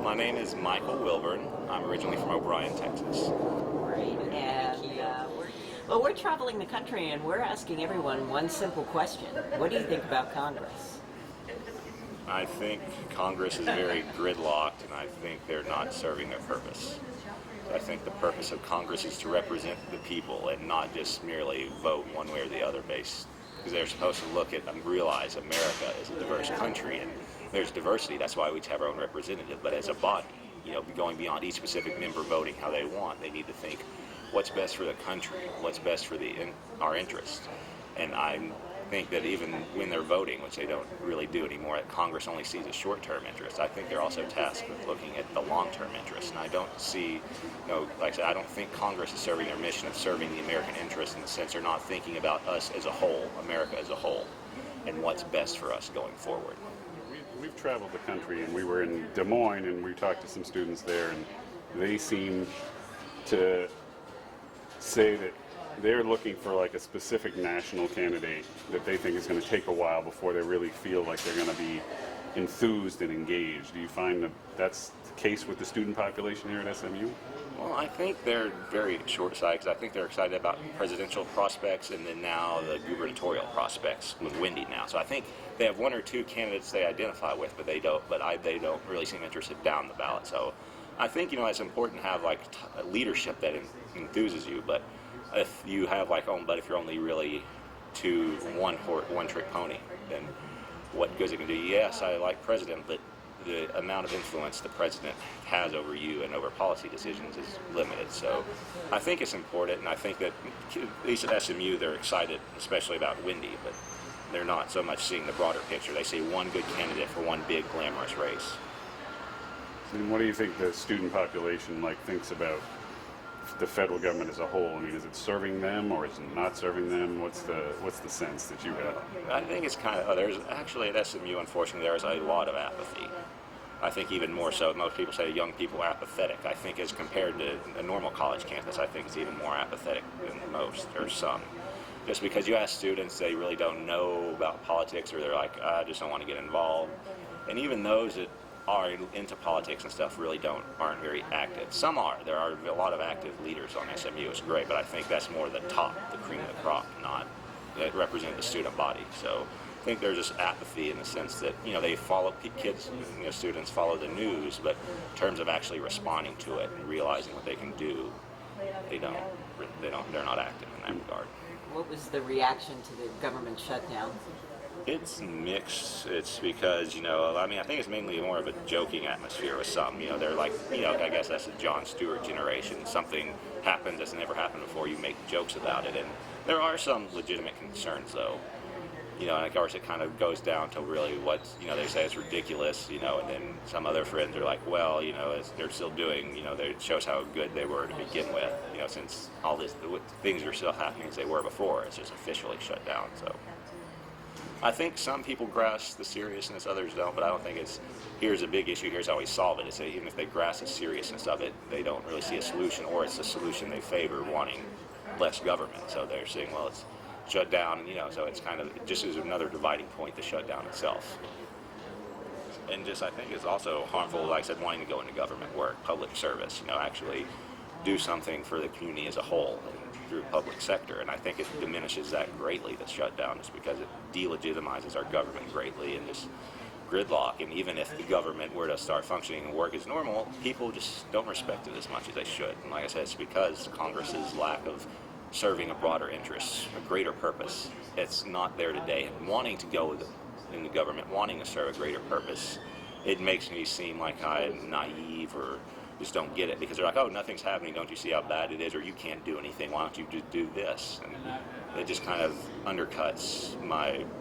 My name is Michael Wilburn. I'm originally from O'Brien, Texas. Great. And well, we're traveling the country and we're asking everyone one simple question. What do you think about Congress? I think Congress is very gridlocked, and I think they're not serving their purpose. I think the purpose of Congress is to represent the people and not just merely vote one way or the other based. Because they're supposed to look at and realize America is a diverse country, and there's diversity. That's why we each have our own representative. But as a body, going beyond each specific member voting how they want, they need to think what's best for the country, what's best for our interests. And I think that even when they're voting, which they don't really do anymore, that Congress only sees a short-term interest. I think they're also tasked with looking at the long-term interest. And I don't see, like I said, I don't think Congress is serving their mission of serving the American interest in the sense they're not thinking about us as a whole, America as a whole, and what's best for us going forward. We've traveled the country, and we were in Des Moines, and we talked to some students there, and they seem to say that they're looking for like a specific national candidate that they think is going to take a while before they really feel like they're going to be enthused and engaged. Do you find that that's the case with the student population here at SMU? Well, I think they're very short-sighted because I think they're excited about presidential prospects and then now the gubernatorial prospects with Wendy now. So I think they have one or two candidates they identify with, but they don't really seem interested down the ballot. So I think it's important to have like leadership that enthuses you, but if you have but if you're only really one-trick pony, then what good is it going to do? Yes, I like president, but the amount of influence the president has over you and over policy decisions is limited. So I think it's important, and I think that at least at SMU they're excited, especially about Wendy, but they're not so much seeing the broader picture. They see one good candidate for one big glamorous race. And what do you think the student population thinks about the federal government as a whole? I mean, is it serving them or is it not serving them? What's the sense that you have? I think it's kind of, there's actually at SMU, unfortunately, there's a lot of apathy. I think even more so, most people say young people are apathetic. I think as compared to a normal college campus, I think it's even more apathetic than most, or some. Just because you ask students, they really don't know about politics, or they're like, I just don't want to get involved. And even those that are into politics and stuff really aren't very active. Some are. There are a lot of active leaders on SMU. It's great, but I think that's more the top, the cream of the crop, not that represent the student body. So I think there's just apathy in the sense that they follow students follow the news, but in terms of actually responding to it and realizing what they can do, they're not active in that regard. What was the reaction to the government shutdown? It's mixed. It's because, I think it's mainly more of a joking atmosphere with some. They're like, I guess that's the Jon Stewart generation. Something happens that's never happened before, you make jokes about it. And there are some legitimate concerns, though. And of course it kind of goes down to really what, they say it's ridiculous, and then some other friends are like, well, they're still doing, it shows how good they were to begin with, since all this, things are still happening as they were before. It's just officially shut down, so. I think some people grasp the seriousness, others don't, but I don't think here's a big issue, here's how we solve it. It's that even if they grasp the seriousness of it, they don't really see a solution, or it's a solution they favor, wanting less government. So they're saying, well, it's shut down, so it's kind of, just is another dividing point, the shutdown itself. And just, I think it's also harmful, like I said, wanting to go into government work, public service, actually do something for the community as a whole. Through public sector, and I think it diminishes that greatly, the shutdown, just because it delegitimizes our government greatly and just gridlock. And even if the government were to start functioning and work as normal, people just don't respect it as much as they should. And like I said, it's because Congress's lack of serving a broader interest, a greater purpose. It's not there today. And wanting to go in the government, wanting to serve a greater purpose, it makes me seem like I'm naive or just don't get it, because they're like, oh, nothing's happening, don't you see how bad it is, or you can't do anything, why don't you just do this? And it just kind of undercuts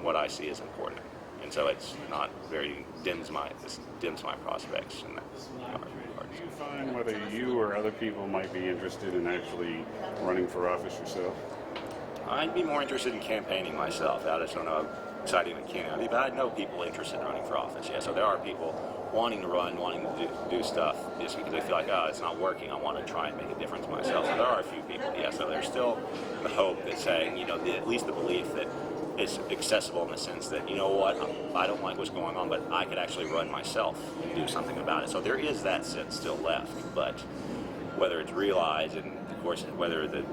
what I see as important, and so it's not very dims my prospects in that regard. Do you find whether you or other people might be interested in actually running for office yourself? I'd be more interested in campaigning myself. I just don't know how exciting a candidate, but I know people interested in running for office. Yeah, so there are people wanting to run, wanting to do stuff just because they feel like, oh, it's not working. I want to try and make a difference myself. So there are a few people, yeah. So there's still the hope that saying, at least the belief that it's accessible in the sense that, you know what, I don't like what's going on, but I could actually run myself and do something about it. So there is that sense still left, but whether it's realized, and of course whether the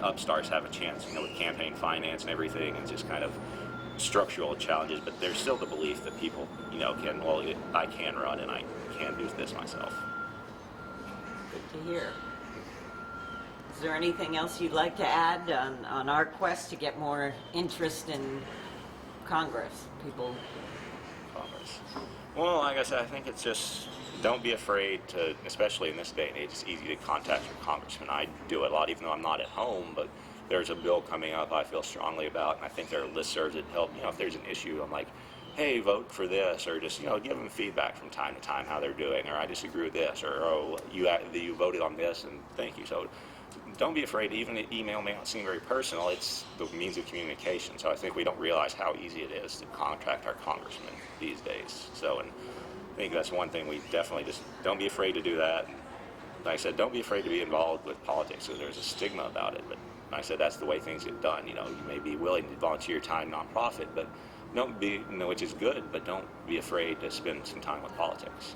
upstarts have a chance, with campaign finance and everything, and just kind of structural challenges, but there's still the belief that people, I can run and I can do this myself. Good to hear. Is there anything else you'd like to add on our quest to get more interest in Congress? Congress. Well, like I said, I think it's just, don't be afraid to, especially in this day and age, it's easy to contact your congressman. I do it a lot, even though I'm not at home, but there's a bill coming up I feel strongly about, and I think there are listservs that help. If there's an issue, I'm like, hey, vote for this, or just, give them feedback from time to time how they're doing, or I disagree with this, or, oh, you voted on this, and thank you. So don't be afraid. Even the email may not seem very personal. It's the means of communication. So I think we don't realize how easy it is to contact our congressman these days. So, and I think that's one thing we definitely just don't be afraid to do that. Like I said, don't be afraid to be involved with politics. So there's a stigma about it, but like I said, that's the way things get done. You may be willing to volunteer your time nonprofit, but don't be, which is good, but don't be afraid to spend some time with politics.